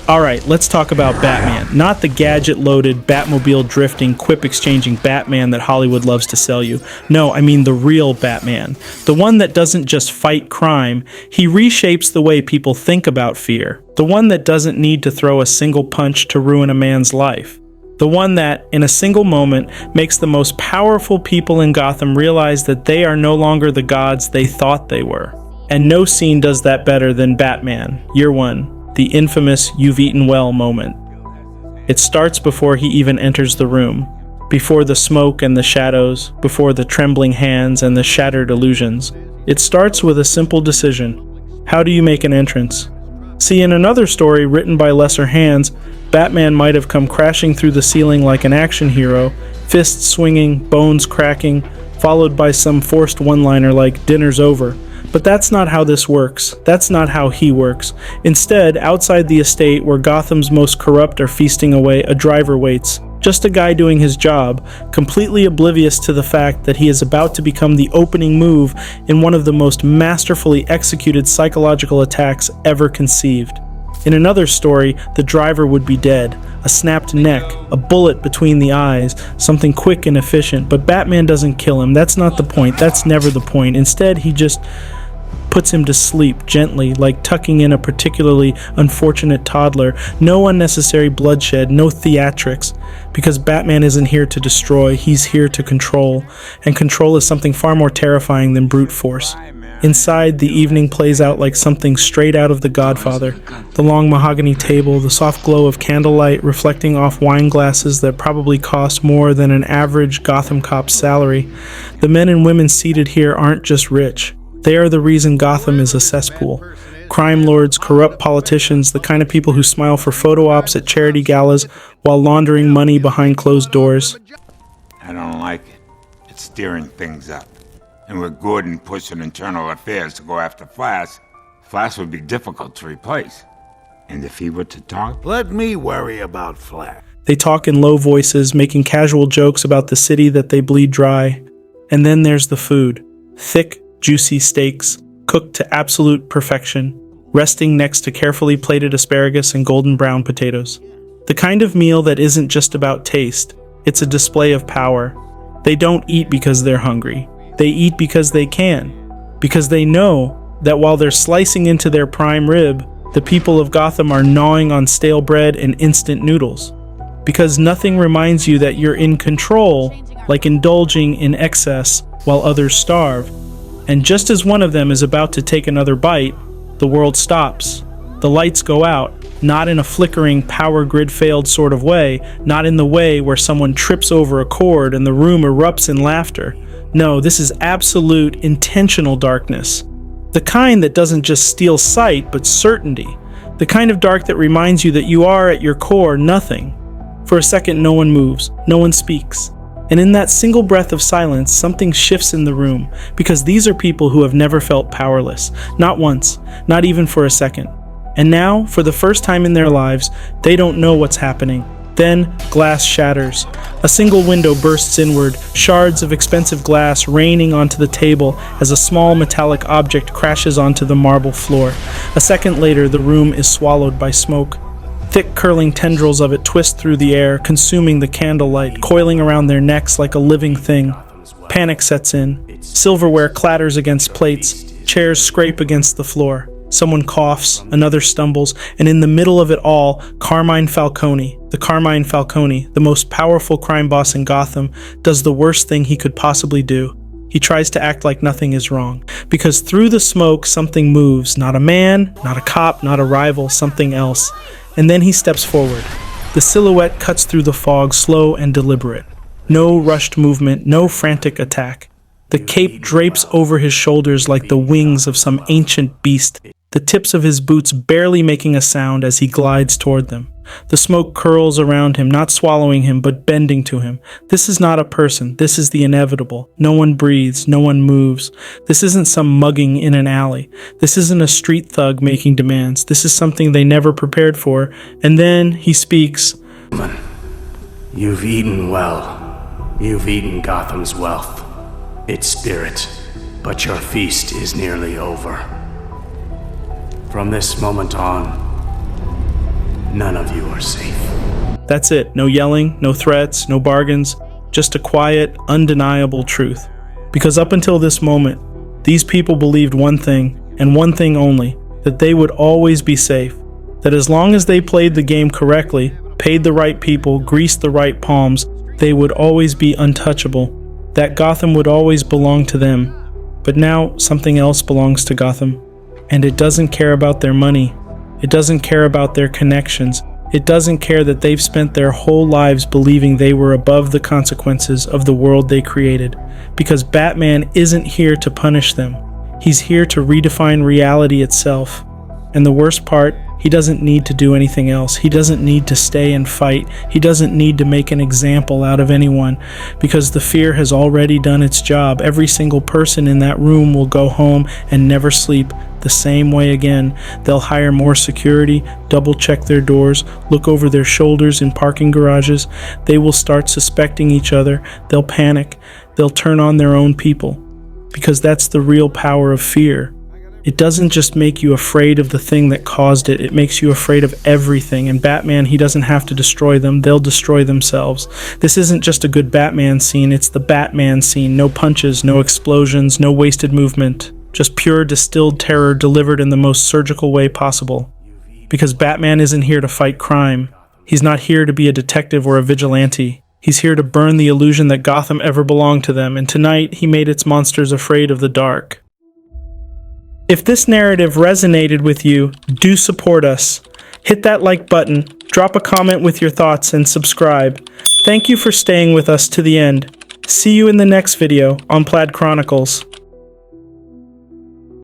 Alright, let's talk about Batman. Not the gadget-loaded, Batmobile-drifting, quip-exchanging Batman that Hollywood loves to sell you. No, I mean the real Batman. The one that doesn't just fight crime, he reshapes the way people think about fear. The one that doesn't need to throw a single punch to ruin a man's life. The one that, in a single moment, makes the most powerful people in Gotham realize that they are no longer the gods they thought they were. And no scene does that better than Batman, Year One. The infamous "you've eaten well" moment. It starts before he even enters the room, before the smoke and the shadows, before the trembling hands and the shattered illusions. It starts with a simple decision. How do you make an entrance? See, in another story written by lesser hands, Batman might have come crashing through the ceiling like an action hero, fists swinging, bones cracking, followed by some forced one-liner like "dinner's over." But that's not how this works. That's not how he works. Instead, outside the estate where Gotham's most corrupt are feasting away, a driver waits. Just a guy doing his job, completely oblivious to the fact that he is about to become the opening move in one of the most masterfully executed psychological attacks ever conceived. In another story, the driver would be dead. A snapped neck, a bullet between the eyes, something quick and efficient. But Batman doesn't kill him. That's not the point. That's never the point. Instead, he just puts him to sleep gently, like tucking in a particularly unfortunate toddler. No unnecessary bloodshed, no theatrics, because Batman isn't here to destroy, he's here to control, and control is something far more terrifying than brute force. Inside, the evening plays out like something straight out of The Godfather. The long mahogany table, the soft glow of candlelight reflecting off wine glasses that probably cost more than an average Gotham cop's salary. The men and women seated here aren't just rich. They are the reason Gotham is a cesspool. Crime lords, corrupt politicians, the kind of people who smile for photo ops at charity galas while laundering money behind closed doors. I don't like it. It's stirring things up. And with Gordon pushing internal affairs to go after Flash, Flash would be difficult to replace. And if he were to talk? Let me worry about Flash. They talk in low voices, making casual jokes about the city that they bleed dry. And then there's the food. Thick, juicy steaks, cooked to absolute perfection, resting next to carefully plated asparagus and golden brown potatoes. The kind of meal that isn't just about taste, it's a display of power. They don't eat because they're hungry. They eat because they can. Because they know that while they're slicing into their prime rib, the people of Gotham are gnawing on stale bread and instant noodles. Because nothing reminds you that you're in control, like indulging in excess while others starve. And just as one of them is about to take another bite, the world stops. The lights go out, not in a flickering, power grid failed sort of way, not in the way where someone trips over a cord and the room erupts in laughter. No, this is absolute, intentional darkness. The kind that doesn't just steal sight, but certainty. The kind of dark that reminds you that you are, at your core, nothing. For a second, no one moves, no one speaks. And in that single breath of silence, something shifts in the room, because these are people who have never felt powerless. Not once, not even for a second. And now, for the first time in their lives, they don't know what's happening. Then, glass shatters. A single window bursts inward, shards of expensive glass raining onto the table as a small metallic object crashes onto the marble floor. A second later, the room is swallowed by smoke. Thick curling tendrils of it twist through the air, consuming the candlelight, coiling around their necks like a living thing. Panic sets in. Silverware clatters against plates. Chairs scrape against the floor. Someone coughs, another stumbles, and in the middle of it all, Carmine Falcone, the most powerful crime boss in Gotham, does the worst thing he could possibly do. He tries to act like nothing is wrong, because through the smoke something moves, not a man, not a cop, not a rival, something else. And then he steps forward. The silhouette cuts through the fog, slow and deliberate. No rushed movement, no frantic attack. The cape drapes over his shoulders like the wings of some ancient beast, the tips of his boots barely making a sound as he glides toward them. The smoke curls around him, not swallowing him, but bending to him. This is not a person. This is the inevitable. No one breathes. No one moves. This isn't some mugging in an alley. This isn't a street thug making demands. This is something they never prepared for. And then he speaks. You've eaten well. You've eaten Gotham's wealth, its spirit, but your feast is nearly over. From this moment on, none of you are safe. That's it. No yelling, no threats, no bargains, just a quiet, undeniable truth. Because up until this moment, these people believed one thing, and one thing only, that they would always be safe. That as long as they played the game correctly, paid the right people, greased the right palms, they would always be untouchable. That Gotham would always belong to them. But now something else belongs to Gotham. And it doesn't care about their money. It doesn't care about their connections. It doesn't care that they've spent their whole lives believing they were above the consequences of the world they created. Because Batman isn't here to punish them. He's here to redefine reality itself. And the worst part, he doesn't need to do anything else. He doesn't need to stay and fight. He doesn't need to make an example out of anyone, because the fear has already done its job. Every single person in that room will go home and never sleep the same way again. They'll hire more security, double check their doors, look over their shoulders in parking garages. They will start suspecting each other. They'll panic. They'll turn on their own people, because that's the real power of fear. It doesn't just make you afraid of the thing that caused it, it makes you afraid of everything. And Batman, he doesn't have to destroy them, they'll destroy themselves. This isn't just a good Batman scene, it's the Batman scene. No punches, no explosions, no wasted movement. Just pure distilled terror delivered in the most surgical way possible. Because Batman isn't here to fight crime. He's not here to be a detective or a vigilante. He's here to burn the illusion that Gotham ever belonged to them, and tonight he made its monsters afraid of the dark. If this narrative resonated with you, do support us. Hit that like button, drop a comment with your thoughts, and subscribe. Thank you for staying with us to the end. See you in the next video on Plaid Chronicles.